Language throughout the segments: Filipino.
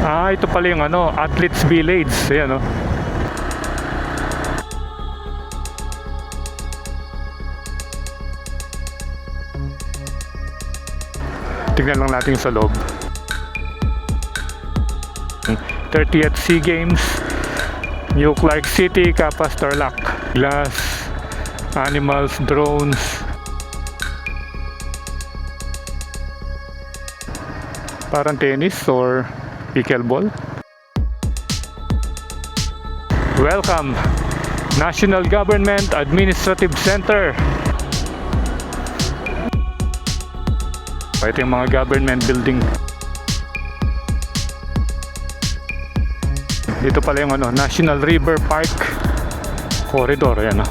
Ito pala yung ano, Athletes Village. Ayan, oh. Tignan lang natin sa loob. 30th SEA Games, New Clark City, Kapas, Tarlac. Glass, animals, drones. Parang tennis or pickleball. Welcome, National Government Administrative Center. Ito yung mga government building. Dito pala yung ano, National River Park Corridor. Ayan, oh.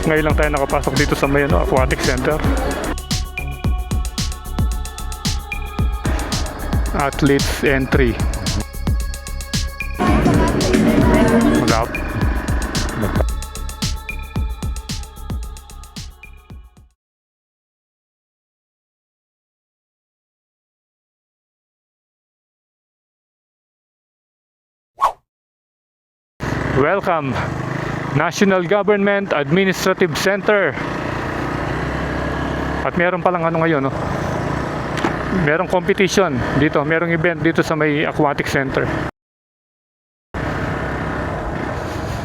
Ngayon lang tayo nakapasok dito sa may ano, Aquatic Center. Athletes entry. Magap. Welcome, National Government Administrative Center. At meron palang ano ngayon, no? Merong competition dito, merong event dito sa may Aquatic Center.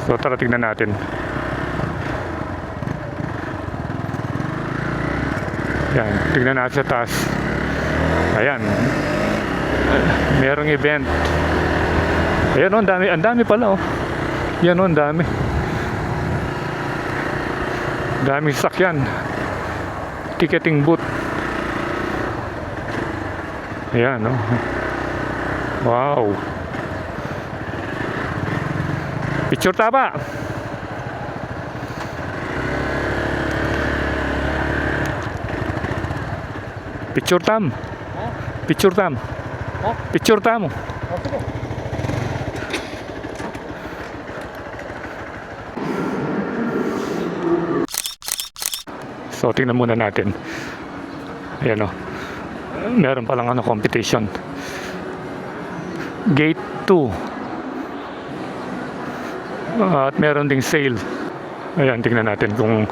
So tara, tignan natin. Yan, tignan natin sa taas. Ayan, merong event. Ayan, oh, ang dami pala, oh. Yan, oh, ang dami. Daming sasakyan. Ticketing booth. Ayan, oh. Wow. Picture taba. Picture tam. Picture tam. Picture tam. So tingnan muna natin. Ayan, oh. Meron palang ano, competition. Gate 2. At meron ding sale. Ayan, tingnan natin kung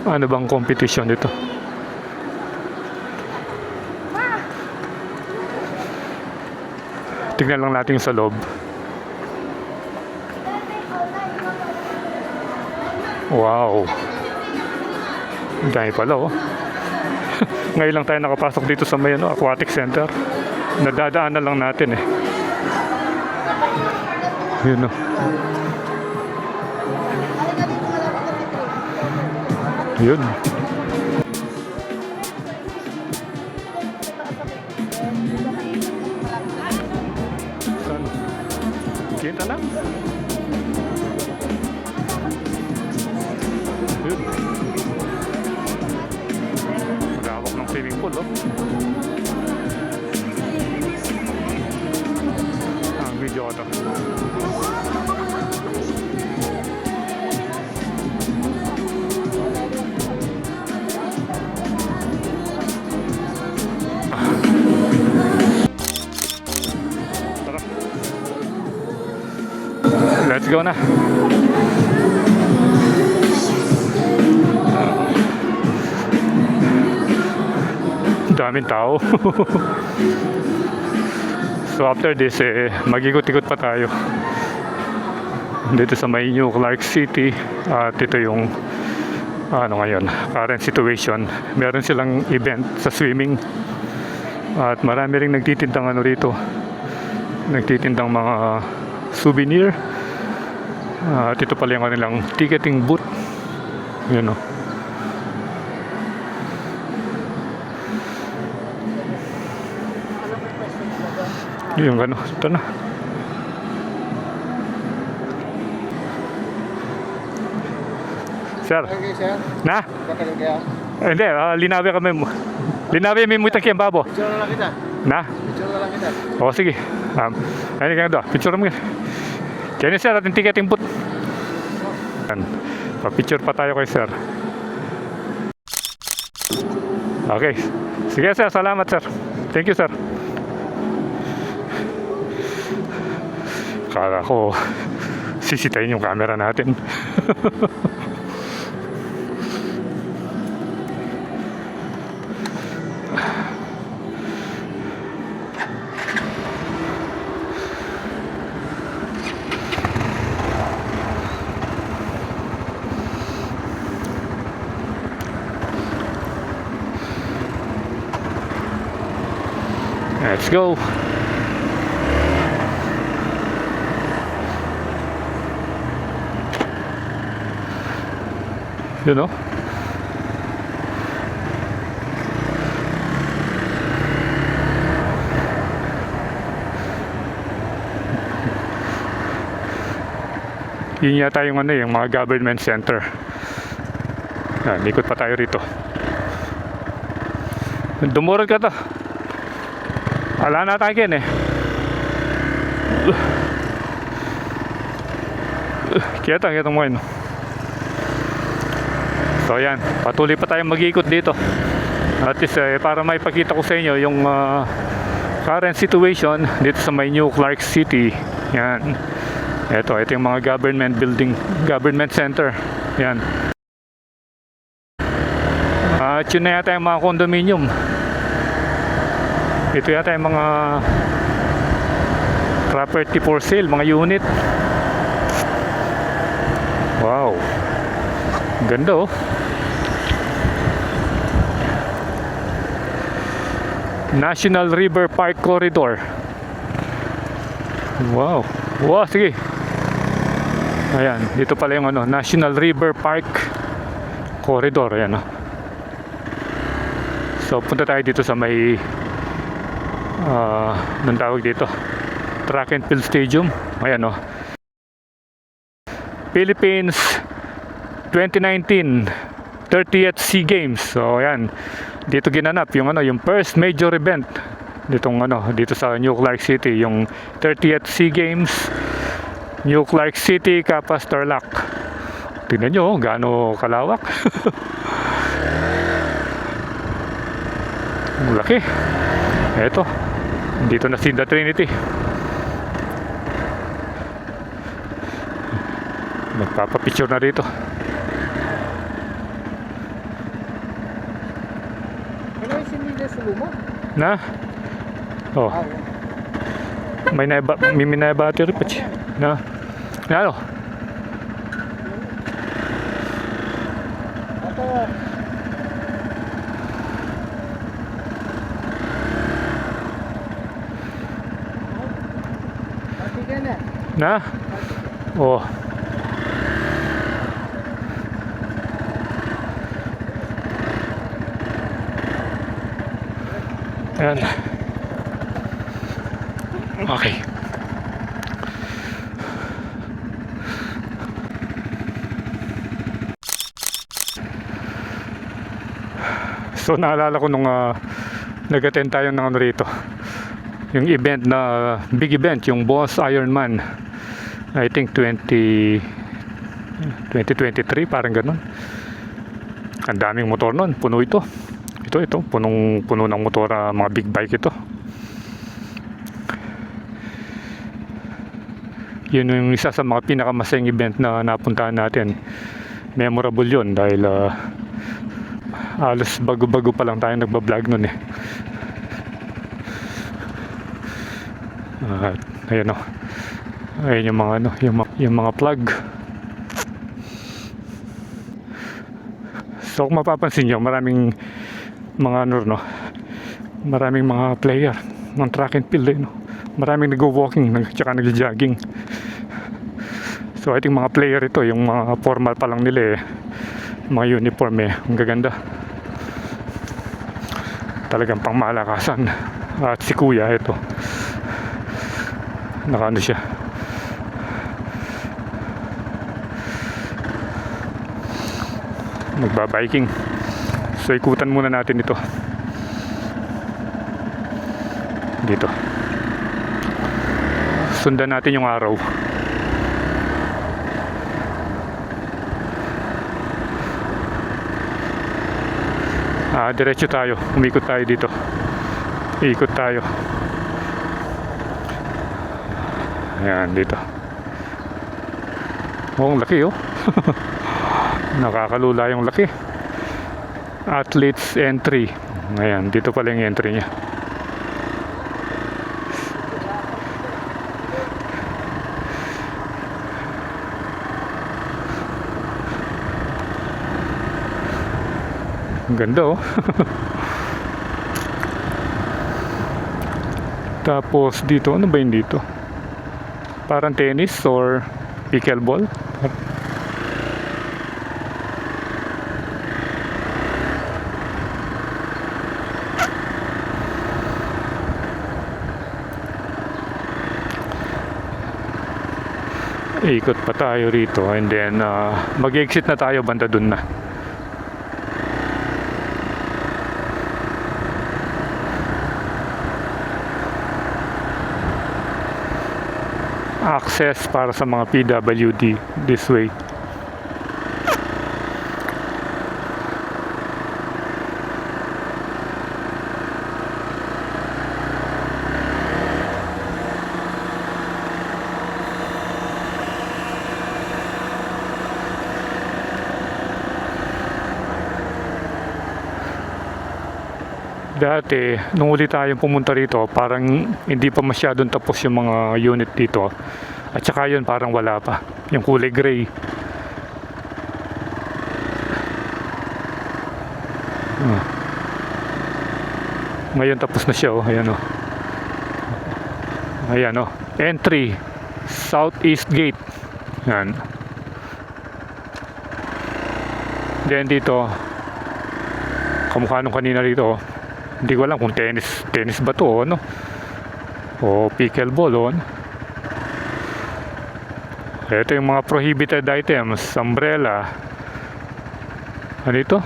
ano bang competition dito. Tingnan lang natin sa loob. Wow. Dahil pala, oh. Ngayon lang tayo nakapasok dito sa may ano, Aquatic Center. Nadadaan na lang natin, eh. Yun, oh. Yun. Saan? Kita lang. Yun. Magawak ng swimming pool, oh. Ang video ko to. Tara. Let's go na. Daming tao. So after this, mag-ikot-ikot pa tayo dito sa may New Clark City. At ito yung ano ngayon, current situation. Meron silang event sa swimming. At marami ring nagtitindang ano rito, nagtitindang mga souvenir. At ito pala yung kanilang ticketing booth. Yun, oh. Yung ano, ito na. Sir. Okay, sir. Na? Katagal kaya? Hindi, linawi kami mo. Linawi may mutang kiyang babo. Picture na lang kita. Na? Picture na lang kita. O, sige. Ayun ka doon. Picture mo yan. Kaya niya, sir, ating ticketing booth. Pa-picture pa tayo kay sir. Okay. Sige, sir. Salamat, sir. Thank you, sir. Kala ko sisitayin yung camera natin. Let's go. You know? Yun yata yung ano, yung mga government center. Yan, ikot pa tayo rito. Dumurot ka to. Wala na tayo eh. Kita mo yun. So yan, patuloy pa tayong mag-iikot dito. At least para maipakita ko sa inyo yung current situation dito sa may New Clark City. Yan. Ito yung mga government building, government center. Yan. At yun na yata yung mga condominium. Ito yata yung mga property for sale, mga unit. Wow. Ganda oh. National River Park Corridor. Wow. Wow, sige. Ayan, dito pala yung ano, National River Park Corridor. Ayan oh. So punta tayo dito sa may anong tawag dito, Track and Field Stadium. Ayan oh. Philippines 2019 30th SEA Games. So ayan, dito ginanap yung ano, yung first major event ditong ano, dito sa New Clark City, yung 30th SEA Games, New Clark City, Capas, Tarlac. Tingnan nyo gaano kalawak. Ang laki. Eto, dito na si The Trinity. Magpapapicture na rito. Ano yung sinila sa luma? Na? Oh. May na battery pa siya. Na? Na ano? Ito. Matigan na. Na? Oh. Ayan. Okay. So naalala ko nung nag-attend tayo ng ano rito, yung event na big event, yung Boss Ironman, I think 2023 parang ganun. Ang daming motor nun, puno ito. Ito, puno ng motor, mga big bike ito. Yun yung isa sa mga pinakamasayang event na napuntahan natin. Memorable yun dahil halos bago-bago pa lang tayo nagbablog nun eh. Ayun o. Ayun yung mga ano, yung mga plug. So kung mapapansin nyo, maraming mga ano, no, maraming mga player ng track and field eh, no? Maraming nag-walking tsaka nag-jogging. So I think mga player ito, yung mga formal pa lang nila eh, mga uniform eh, ang gaganda. Talagang pang malakasan. At si kuya ito, naka ano siya, magbabiking. So ikutan muna natin ito dito, sundan natin yung araw. Diretso tayo, umikot tayo dito, ikot tayo. Ayan, dito. Oh, ang laki oh. Nakakalula yung laki. Athletes entry. Ayan, dito pala yung entry niya. Ang ganda oh. Tapos dito, ano ba yun dito? Parang tennis or pickleball? Ikot pa tayo rito and then mag-exit na tayo banda dun na. Access para sa mga PWD this way. Dati, nung uli tayong pumunta rito, parang hindi pa masyadong tapos yung mga unit dito. At saka yun, parang wala pa. Yung kulay gray. Ngayon tapos na siya, oh. Ayan, oh. Ayan, oh. Entry. Southeast Gate. Yan. Then dito, kamukha nung kanina rito, oh. Hindi ko alam kung tennis ba to, no? O pickleball, oh. Ito yung mga prohibited items. Umbrella. Ano ito?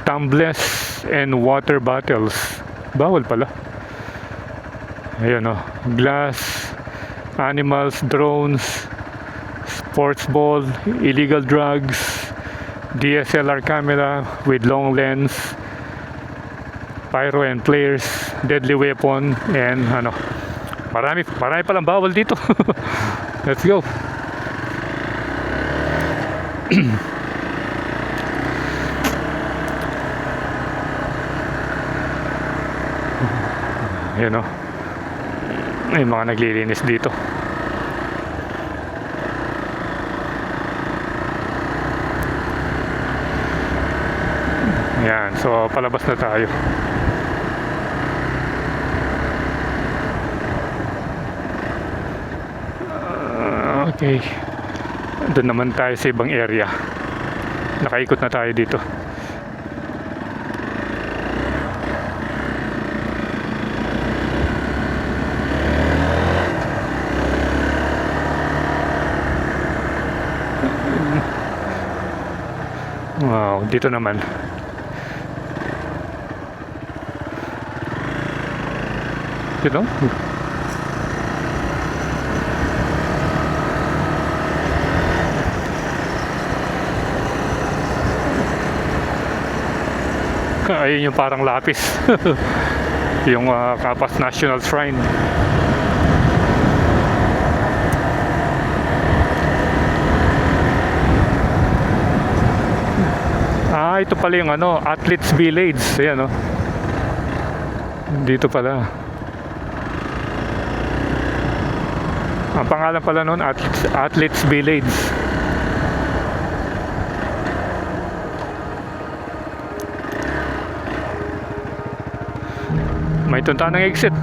Tumblers and water bottles. Bawal pala. Ayan, oh. Glass, animals, drones, sports ball, illegal drugs, DSLR camera with long lens, pyro and flares, deadly weapon, and ano, marami palang bawal dito. Let's go. Ayan, o. May mga naglilinis dito. Ayan, so palabas na tayo. Okay. Doon naman tayo sa ibang area. Nakaikot na tayo dito. Wow, dito naman. Dito? Ayun yung parang lapis. Yung Kapas National Shrine. Ito pala yung ano, Athletes Village. Ayan, oh. Dito pala. Ang pangalan pala noon, Athletes Village. May tunta ng exit.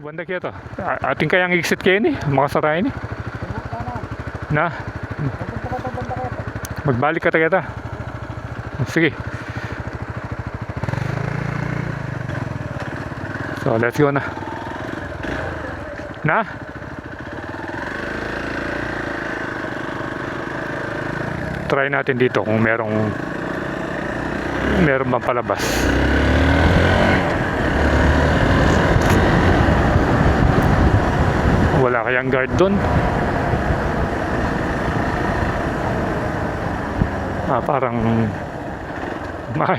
Banda kaya to. Ating kayang exit kayo ni. Makasarayan ni. Kanan. Na. Pupunta ka pa banda ka pa. Magbalik ka tagata. Sige. So, let's go na. Na? Try natin dito kung meron bang palabas. Wala kayang guard doon? Parang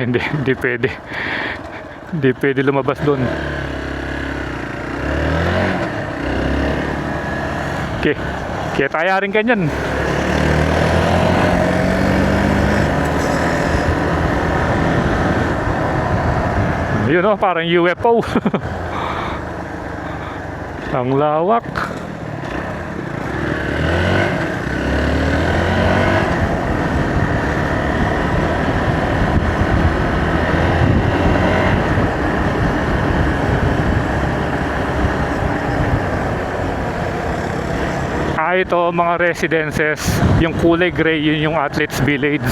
hindi pwede. Hindi pwede lumabas doon. Okay, kaya tayarin ka niyan. Yun o, parang UFO. Ang lawak. Ito mga residences, yung kulay gray, yun yung Athletes Village.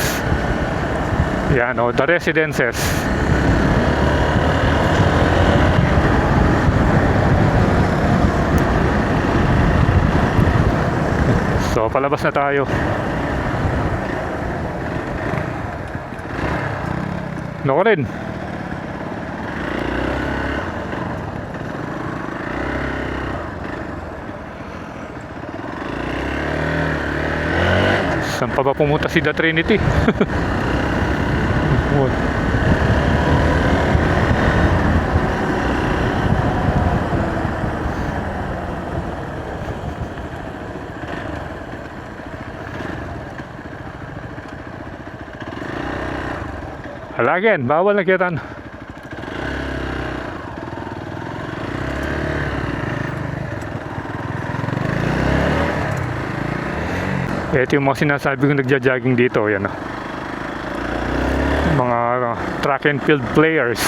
Yan o, the residences. So, palabas na tayo. Nako rin. Saan pa ba pumunta si The Trinity? Halagin, bawal na kitan. Ito yung mga sinasabi kong nagja-jogging dito, yan o. Mga track and field players.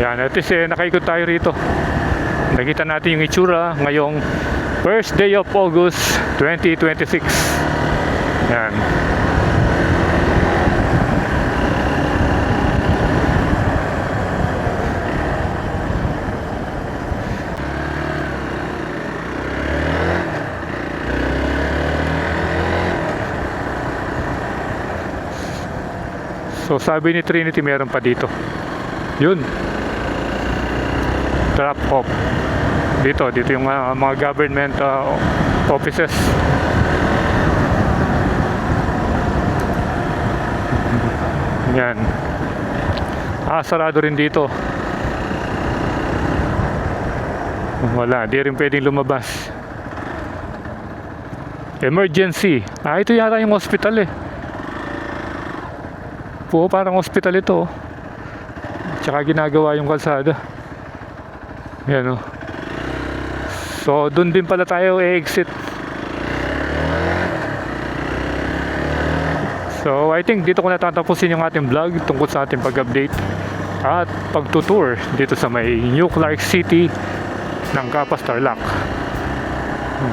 Yan, at least nakaikot tayo rito. Nakita natin yung itsura ngayong first day of August 2026. Yan. So sabi ni Trinity meron pa dito. Yun. Drop off. Dito yung mga government offices. Yan. Sarado rin dito. Wala, di rin pwedeng lumabas. Emergency. Ito yata yung hospital eh. Parang hospital ito. Tsaka ginagawa yung kalsada. Yan o. So, dun din pala tayo exit. So, I think dito ko natatapusin yung ating vlog tungkol sa ating pag-update at pag-tour dito sa may New Clark City ng Capas Tarlac.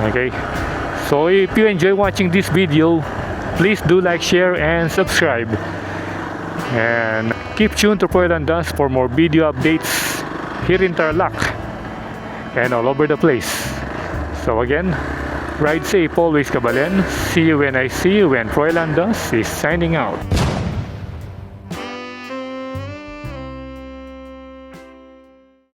Okay. So, if you enjoy watching this video, please do like, share, and subscribe. And keep tuned to Poelan Das for more video updates here in Tarlac and all over the place. So again, ride safe always, Kabalen. See you when I see you, when Poelan Das is signing out.